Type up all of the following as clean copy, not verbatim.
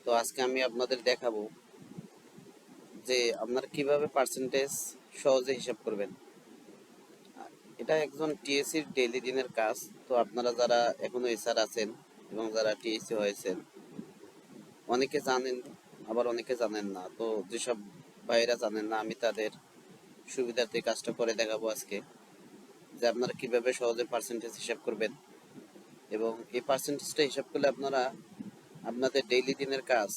তো আজকে আমি আপনাদের দেখাবো যে আপনারা কিভাবে পার্সেন্টেজ সহজে হিসাব করবেন। এটা একজন টিএসসির ডেইলি দিনের কাজ। তো আপনারা যারা এখনো এসআর আছেন এবং যারা টিএসসি হয়েছেন, অনেকে জানেন আবার অনেকে জানেন না। তো যেসব ভাইয়েরা জানেন না, আমি তাদের সুবিধার্থে কাজটা করে দেখাবো আজকে, যে আপনারা কিভাবে সহজে পার্সেন্টেজ হিসাব করবেন। এবং এই পার্সেন্টেজটা হিসাব করলে আপনারা আপনাদের ডেইলি দিনের কাজ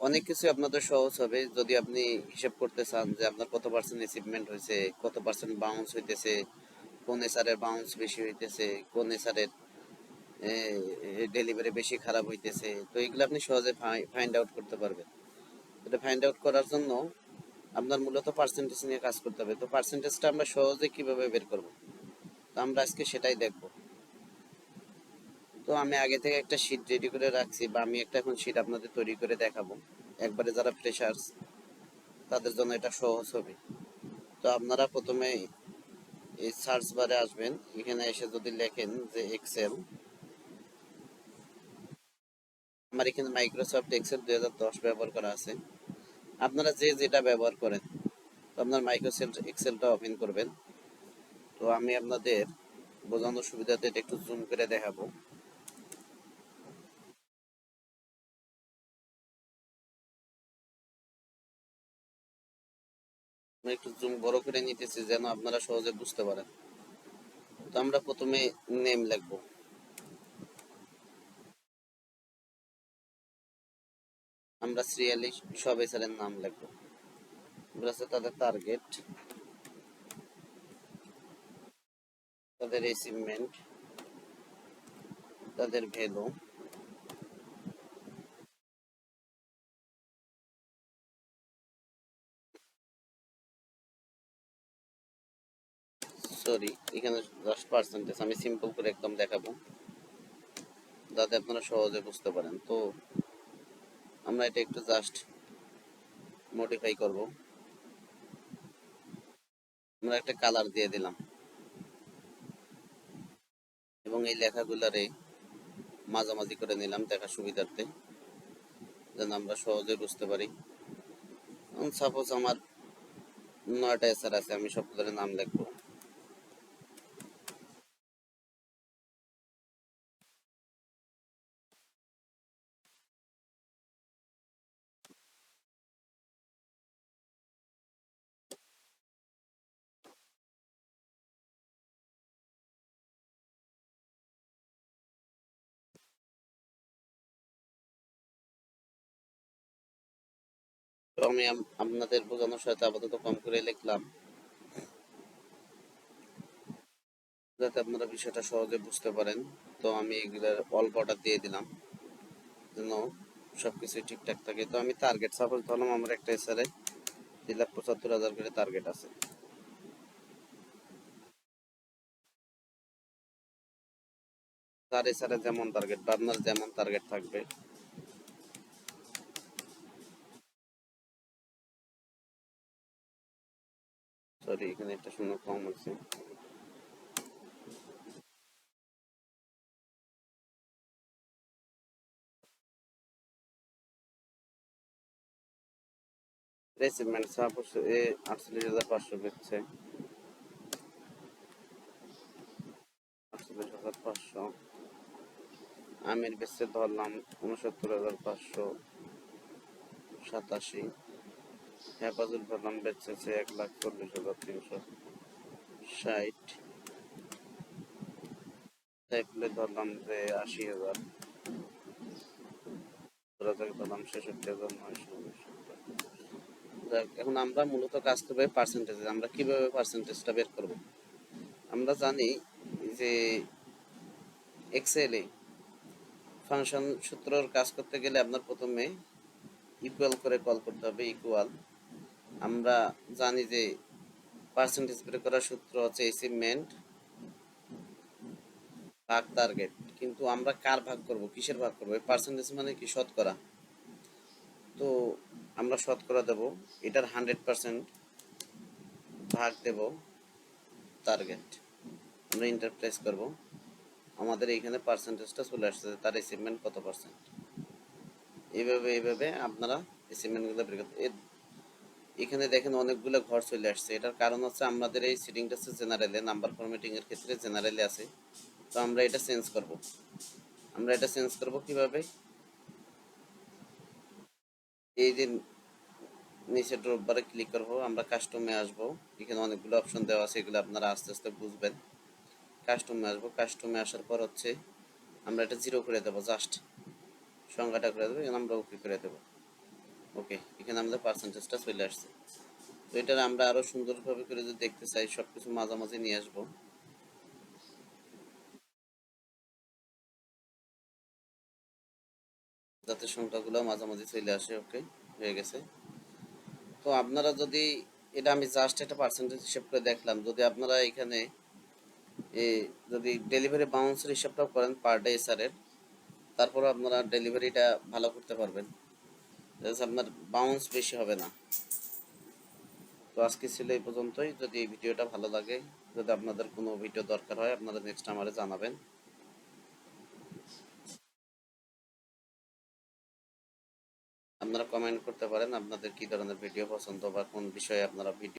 অনেক কিছু আপনাদের সহজ হবে। যদি আপনি হিসাব করতে চান যে আপনার কত পার্সেন্ট অ্যাচিভমেন্ট হয়েছে, কত পার্সেন্ট বাউন্স হইতেছে, কোন এসারের বাউন্স বেশি হইতেছে, কোন এসারের ডেলিভারি বেশি খারাপ হইতেছে, তো এগুলো আপনি সহজে ফাইন্ড আউট করতে পারবেন। এটা ফাইন্ড আউট করার জন্য আপনার মূলত পার্সেন্টেজ নিয়ে কাজ করতে হবে। তো পার্সেন্টেজটা আমরা সহজে কিভাবে বের করব, তো আমরা আজকে সেটাই দেখব। তো আমি আগে থেকে একটা শীট রেডি করে রাখছি, বা আমি একটা এখন শীট আপনাদের তৈরি করে দেখাবো। একবারে যারা ফ্রেশার্স তাদের জন্য এটা সহজ হবে। তো আপনারা প্রথমে এই সার্চ বারে আসবেন, এখানে এসে যদি লেখেন যে এক্সেল, আমার এখানে মাইক্রোসফট এক্সেল 2010 ব্যবহার করা আছে। আপনারা যে যেটা ব্যবহার করেন, তো আপনার মাইক্রোসফট এক্সেলটা ওপেন করবেন। তো আমি আপনাদের বোঝানোর সুবিধাতে এটা একটু জুম করে দেখাবো। আমি একটু জুম বড় করে নিতেছি যেন আপনারা সহজে বুঝতে পারেন। তো আমরা প্রথমে নেম লিখবো। আমরা সিরিয়ালি সব এসআরের নাম লিখবো। আছে তাদের টার্গেট, তাদের অ্যাচিভমেন্ট, তাদের ভ্যালু, সরি এখানে জাস্ট পার্সেন্টেজ আমি সিম্পল করে একদম দেখাবো যাতে আপনারা সহজে বুঝতে পারেন। তো আমরা এটা একটু জাস্ট মডিফাই করব। আমরা একটা কালার দিয়ে দিলাম এবং এই লেখাগুলারে মাঝামাঝি করে নিলাম দেখার সুবিধার্থে, যেন আমরা সহজে বুঝতে পারি। সাপোজ আমার 9টা এসআর আছে, আমি সবগুলোর নাম লিখবো। তো আমি আপনাদের বোঝানোর সাথে আপাতত কম করে লিখলাম, যাতে আপনারা বিষয়টা সহজে বুঝতে পারেন। তো আমি এগুলার অল বর্ডার দিয়ে দিলাম যেন সবকিছু ঠিকঠাক থাকে। তো আমি টার্গেট সাপোজ ধরলাম আমার একটা এসআরে 2,75,000 করে টার্গেট আছে। তার এসআরে যেমন টার্গেট বা আপনার যেমন টার্গেট থাকবে, সরি এখানে একটা শূন্য কম আছে। রেসিভমেন্ট সাপোজ 48,500 বেচছে, 48,500। আমির বেচছে ধরলাম 69,587। হেফাজুল ধরলাম বেচেছে 1,40,360। সাইফুলের ধরলাম যে 80,000। ধরলাম 66,900। এখন আমরা মূলত কাজ করবো পার্সেন্টেজ। আমরা কিভাবে পার্সেন্টেজটা বের করব? আমরা জানি যে এক্সেলে ফাংশন সূত্রর কাজ করতে গেলে আপনার প্রথমে ইকুয়াল করে কল করতে হবে, ইকুয়াল। আমরা জানি যে পার্সেন্টেজ বের করার সূত্র হচ্ছে অ্যাচিভমেন্ট ভাগ টার্গেট। কিন্তু আমরা কার ভাগ করব, কিসের ভাগ করব? পার্সেন্টেজ মানে কি? শতকরা। তো আমরা শতকরা দেব, এটার 100% ভাগ দেব টার্গেট। আমরা ইন্টারপ্রেস করব, আমাদের এইখানে পার্সেন্টেজটা চলে আসছে, তার অ্যাচিভমেন্ট কত পার্সেন্ট। এইভাবে এইভাবে আপনারা অ্যাসাইনমেন্টগুলো বের করতে। এখানে দেখেন অনেকগুলো ঘর চলে আসছে, এটার কারণ হচ্ছে আমাদের এই সিটিংটা হচ্ছে জেনারেলে, নাম্বার ফরম্যাটিং এর ক্ষেত্রে জেনারেলে আছে। তো আমরা এটা চেঞ্জ করব কিভাবে? এই যে নিচে ড্রপ বারে ক্লিক করব, আমরা কাস্টমে আসব। এখানে অনেকগুলো অপশন দেওয়া আছে, এগুলো আপনারা আস্তে আস্তে বুঝবেন। কাস্টমে আসবো, কাস্টমে আসার পর হচ্ছে আমরা এটা 0 করে দেবো, জাস্ট সংখ্যাটা করে দেবো, এখানে আমরা ওকে করে দেবো। ওকে, এখানে আমাদের পার্সেন্টেজটা চলে আসছে। তো এটা আমরা আরো সুন্দরভাবে করে যদি দেখতে চাই, সবকিছু মাঝামাঝি নিয়ে আসবো, যাতে সংখ্যাগুলো মাঝামাঝি চলে আসে। ওকে, হয়ে গেছে। তো আপনারা যদি, এটা আমি জাস্ট একটা পার্সেন্টেজ হিসেব করে দেখলাম, যদি আপনারা এখানে যদি ডেলিভারি বাউন্সের হিসাবটাও করেন পার ডে স্যারের, তারপরে আপনারা ডেলিভারিটা ভালো করতে পারবেন, আপনার বাউন্স বেশি হবে না। তো আজকে ছিল এই পর্যন্তই। যদি এই ভিডিওটা ভালো লাগে, যদি আপনাদের কোনো ভিডিও দরকার হয়, আপনারা নেক্সট আমারে জানাবেন। আপনারা কমেন্ট করতে পারেন আপনাদের কি ধরনের ভিডিও পছন্দ বা কোন বিষয়ে আপনারা ভিডিও